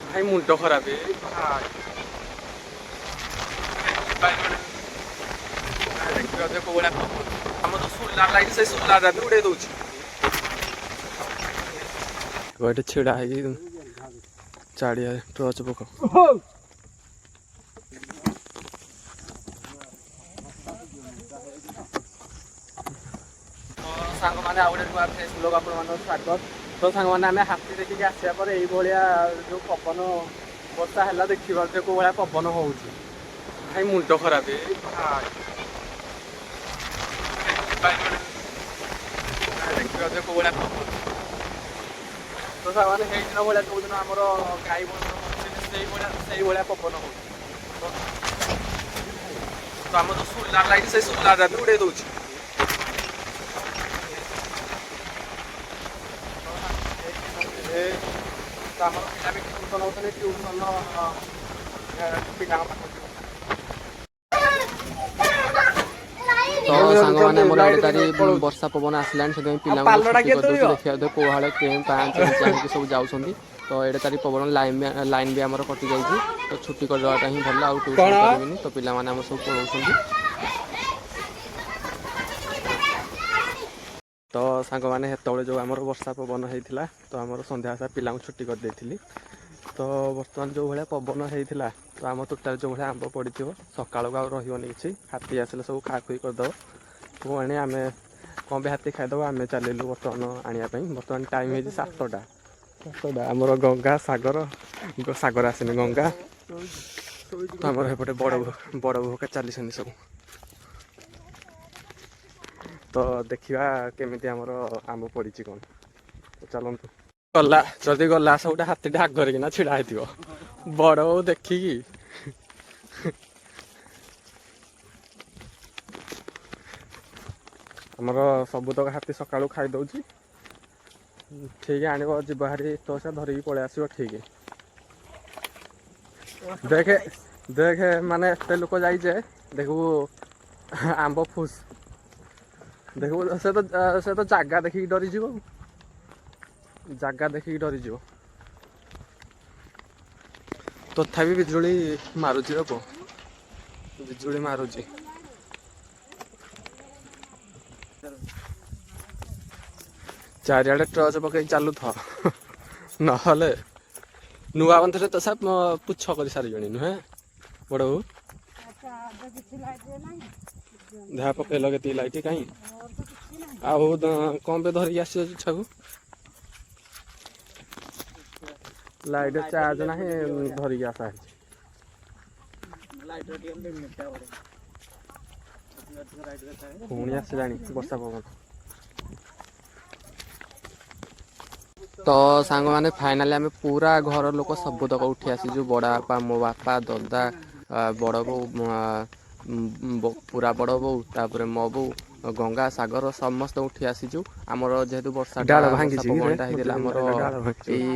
ଭାଇ ମୁଣ୍ଡ ଖରାପ ଦେଖିବା କୋଉ ଭଳିଆ ଆମର ଯୋଉ ସୋଲାର ଲାଇଟ୍ ସେଇ ସୋଲାର ବି ଉଡେଇ ଦଉଛି। ଏଠି ଛିଡା ହେଇକି ଚାରିଆଡେ ଟର୍ଚ୍ଚ ପକାଉ। ସାଙ୍ଗମାନେ ଆଉ ଗୋଟେ ନୂଆ ଫେସବୁକ୍ ଆପଣମାନଙ୍କୁ ସ୍ୱାଗତ। ତ ସାଙ୍ଗମାନେ ଆମେ ହାତୀ ଦେଖିକି ଆସିବା ପରେ ଏଇଭଳିଆ ଯୋଉ ପବନ ବର୍ଷା ହେଲା ଦେଖିପାରୁଥିବେ କୋଉ ଭଳିଆ ପବନ ହଉଛି। ଭାଇ ମୁଣ୍ଡ ଖରାପ ଦେଖିପାରୁଥିବେ କୋଉ ଭଳିଆ ପବନ। ତ ସାଙ୍ଗମାନେ ହେଇଦିନ ଭଳିଆ ଯୋଉଦିନ ଆମର ଗାଈ ବଳଦ ସେଇଭଳିଆ ପବନ ହଉଛି। ତ ଆମର ଯୋଉ ସୋଲାର ଲାଇଟ୍ ସେଇ ସୋଲାର ବି ଉଡେଇ ଦଉଛି। ତ ଆମର ପିଲା ବି ଟ୍ୟୁସନ୍ ହେଉଛନ୍ତି ଟ୍ୟୁସନ୍ ପିଲାଙ୍କ ପାଖକୁ। ତ ସାଙ୍ଗମାନେ ଆମର ଇଆଡ଼େ ତାରି ବର୍ଷା ପବନ ଆସିଲାଣି ସେଥିପାଇଁ ପିଲାଙ୍କୁ ଛୁଟି କରିଦେଉଛି। ଦେଖିବା କୋଉଆଡ଼େ କେଉଁ ପାଞ୍ଚ ଇଞ୍ଚ ଆଣିକି ସବୁ ଯାଉଛନ୍ତି। ତ ଏଇଟା ତାରି ପବନ ଲାଇନ୍ ବି ଆମର କଟିଯାଇଛି। ତ ଛୁଟି କରିଦେବାଟା ହିଁ ଭଲ ଆଉ ଟ୍ୟୁସନ୍ କରିବିନି। ତ ପିଲାମାନେ ଆମର ସବୁ ପଳାଉଛନ୍ତି। ତ ସାଙ୍ଗମାନେ ସେତେବେଳେ ଯେଉଁ ଆମର ବର୍ଷା ପବନ ହେଇଥିଲା ତ ଆମର ସନ୍ଧ୍ୟା ସାରା ପିଲାଙ୍କୁ ଛୁଟି କରିଦେଇଥିଲି। ତ ବର୍ତ୍ତମାନ ଯେଉଁ ଭଳିଆ ପବନ ହେଇଥିଲା ତ ଆମ ତୋଟାରେ ଯେଉଁ ଭଳିଆ ଆମ୍ବ ପଡ଼ିଥିବ ସକାଳକୁ ଆଉ ରହିବନି କିଛି। ହାତୀ ଆସିଲେ ସବୁ ଖାଆଖୁଇ କରିଦେବ। ପୁଣି ଆମେ କ'ଣ ପାଇଁ ହାତୀ ଖାଇଦେବ ଆମେ ଚାଲିଲୁ ବର୍ତ୍ତମାନ ଆଣିବା ପାଇଁ। ବର୍ତ୍ତମାନ ଟାଇମ୍ ହେଇଛି 7ଟା। ଆମର ଗଙ୍ଗା ସାଗର ଆସିନି ଗଙ୍ଗା। ଆମର ଏପଟେ ବଡ଼ ବୋଉ ଚାଲିଛନ୍ତି ସବୁ। ତ ଦେଖିବା କେମିତି ଆମର ଆମ୍ବ ପଡ଼ିଛି କ'ଣ। ଚାଲନ୍ତୁ ଯଦି ଗଲା ସବୁଟେ ହାତୀଟେ ଆଗରେ କିନା ଛିଡ଼ା ହେଇଥିବ ବଡ଼ ବୋଉ ଦେଖିକି। ଆମର ସବୁତକ ହାତୀ ସକାଳୁ ଖାଇଦେଉଛି। ଠିକ୍ ଆଣିବ ଯିବ ଭାରି ତୋସା ଧରିକି ପଳେଇ ଆସିବ ଠିକ୍। ଦେଖେ ମାନେ ଏତେ ଲୋକ ଯାଇଛେ ଦେଖିବୁ ଆମ୍ବ ଫୁସ୍। ଦେଖିବୁ ସେ ତ ଜାଗା ଦେଖିକି ଡରିଯିବ। ତଥାପି ବିଜୁଳି ମାରୁଛି ଅଳ୍ପ। ବିଜୁଳି ମାରୁଛି। ଚାରିଆଡ଼େ ଟର୍ଚ୍ଚ ପକେଇ ଚାଲୁଥ ନହେଲେ ନୂଆ ବନ୍ଧରେ ତ ପୁଛ କରି ସାରିବେଣି ନୁହେଁ ବଡ଼ ବୋଉ। ଯାହା ପକେଇଲ କେତିକି ଲାଇଟ୍ କାହିଁ ଆଉ କ'ଣ ପାଇଁ ଧରିକି ଆସିଛ ଛୁଆକୁ। ଲାଇଟ୍ ଚାର୍ଜ ନାହିଁ ଧରିକି ଆସା ହେଇଛି। ପୁଣି ଆସିଲାଣି ବର୍ଷା ପବନ। ତ ସାଙ୍ଗମାନେ ଫାଇନାଲି ଆମେ ପୁରା ଘର ଲୋକ ସବୁତକ ଉଠି ଆସିଛୁ। ବଡ଼ ବାପା, ମୋ ବାପା, ଦଦା, ବଡ଼ ବୋଉ, ପୁରା ବଡ଼ ବୋଉ, ତାପରେ ମୋ ବୋଉ, ଗଙ୍ଗା, ସାଗର ସମସ୍ତେ ଉଠି ଆସିଛୁ। ଆମର ଯେହେତୁ ବର୍ଷା ପବନଟା ହେଇଥିଲା ଆମର ଏଇ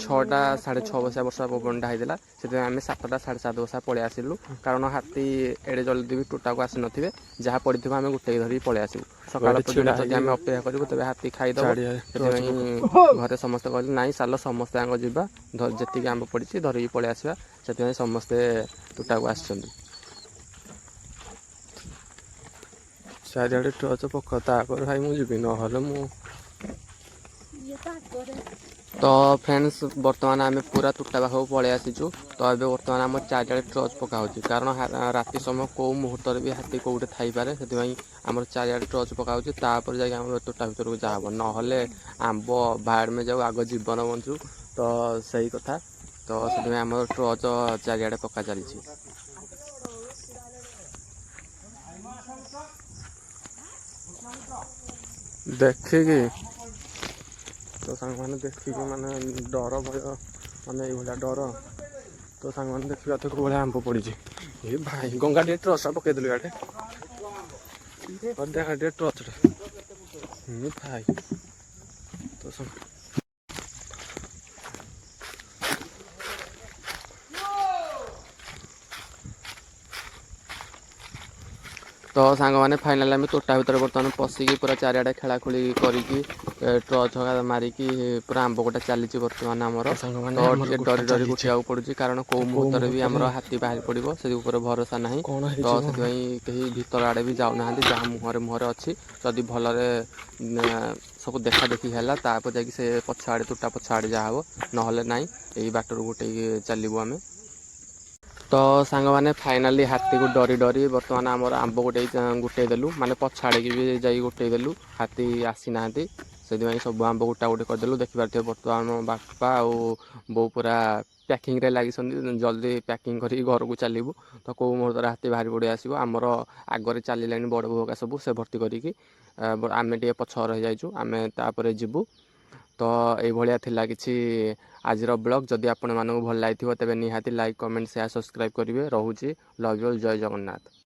6ଟା 6:30 ବସିଆ ବର୍ଷା ପବନଟା ହେଇଥିଲା। ସେଥିପାଇଁ ଆମେ 7ଟା 7:30 ବସିଆ ପଳେଇ ଆସିଲୁ। କାରଣ ହାତୀ ଏଡ଼େ ଜଲ୍ଦି ବି ତୋଟାକୁ ଆସିନଥିବେ। ଯାହା ପଡ଼ିଥିବ ଆମେ ଗୋଟେଇ ଧରିକି ପଳେଇ ଆସିବୁ। ସକାଳ ପର୍ଯ୍ୟନ୍ତ ଯଦି ଆମେ ଅପେକ୍ଷା କରିବୁ ତେବେ ହାତୀ ଖାଇଦେବ। ସେଥିପାଇଁ ଘରେ ସମସ୍ତେ କହିଲେ ନାଇଁ ଚାଲ ସମସ୍ତେ ଆଗ ଯିବା ଯେତିକି ଆମ୍ବ ପଡ଼ିଛି ଧରିକି ପଳେଇ ଆସିବା। ସେଥିପାଇଁ ସମସ୍ତେ ତୋଟାକୁ ଆସିଛନ୍ତି। ଚାରିଆଡ଼େ ଟର୍ଚ୍ଚ ପକାଅ ତାପରେ ଭାଇ ମୁଁ ଯିବି ନହେଲେ ମୁଁ। ତ ଫ୍ରେଣ୍ଡସ୍ ବର୍ତ୍ତମାନ ଆମେ ପୁରା ତୋଟା ପାଖକୁ ପଳେଇ ଆସିଛୁ। ତ ଏବେ ବର୍ତ୍ତମାନ ଆମର ଚାରିଆଡ଼େ ଟର୍ଚ୍ଚ ପକା ହେଉଛି। କାରଣ ରାତି ସମୟ କେଉଁ ମୁହୂର୍ତ୍ତରେ ବି ହାତୀ କେଉଁଠି ଥାଇପାରେ। ସେଥିପାଇଁ ଆମର ଚାରିଆଡ଼େ ଟର୍ଚ୍ଚ ପକା ହେଉଛି। ତାପରେ ଯାଇକି ଆମର ତୋଟା ଭିତରକୁ ଯାହା ହେବ। ନହେଲେ ଆମ୍ବ ବାହାରମେ ଯାଉ ଆଗ ଜୀବନ ବଞ୍ଚୁ। ତ ସେଇ କଥା ତ ସେଥିପାଇଁ ଆମର ଟର୍ଚ୍ଚ ଚାରିଆଡ଼େ ପକା ଚାଲିଛି। ଦେଖିକି ତ ସାଙ୍ଗମାନେ ଦେଖିକି ମାନେ ଡର ଭୟ ମାନେ ଏଇଭଳିଆ ଡର। ତ ସାଙ୍ଗମାନେ ଦେଖିବା ତ କୋଉ ଭଳିଆ ଆମ୍ବ ପଡ଼ିଛି। ଏ ଭାଇ ଗଙ୍ଗା ଟିକେ ଟର୍ଚ୍ଚ ପକେଇଦେଲୁ ଇଆଡ଼େ। ଟର୍ଚ୍ଚ ଭାଇ ତ तो सांग मैंने फाइनाल आम तोटा भितर बर्तमान पशिकी पूरा चारिआडे खेलाखोली करिकी टर्च हका मारिकी पूरा आंब गोटा चली बर्तमान आमर तो टे डरी डरी उठा पड़ुଛି कारण कौ मुहूर्त भी आमर हाथी बाहरी पड़ो से भरोसा ना तो से कहीं भीतर आड़े भी जाऊना जहाँ मुहर मुहर अच्छी जदि भलरे सब देखा देखी है तापर जा से पछ आड़े तोटा पछ आड़े जहाँ हम ना ना यही बाटर गोटे चलू आम तो सांग मैंने फाइनाली हाथी को डरी डरी बर्तमान आमर आंब गोटे गोटे देलु माने पछाड़े भी जा गोटे देलु हाथी आसी ना से सब आंब गोटा गोटे करदेलु देखिपारे बर्तमान बापा और बो पूरा पैकिंग रे लगी जल्दी पैकिंग कर घर को चलू तो कौ मुहूर्त हाथी बाहरी पड़ी आसो आमर आगे चलला बड़ भोगा सब से भर्ती करी आम टे पछ रही जाइए आम तापर जीवु तो ये थिला किछि आज ब्लॉग जदि आपण मानक भल लगी तेज निहाती लाइक कमेंट शेयर सब्सक्राइब करेंगे रोचे लव यू जय जगन्नाथ।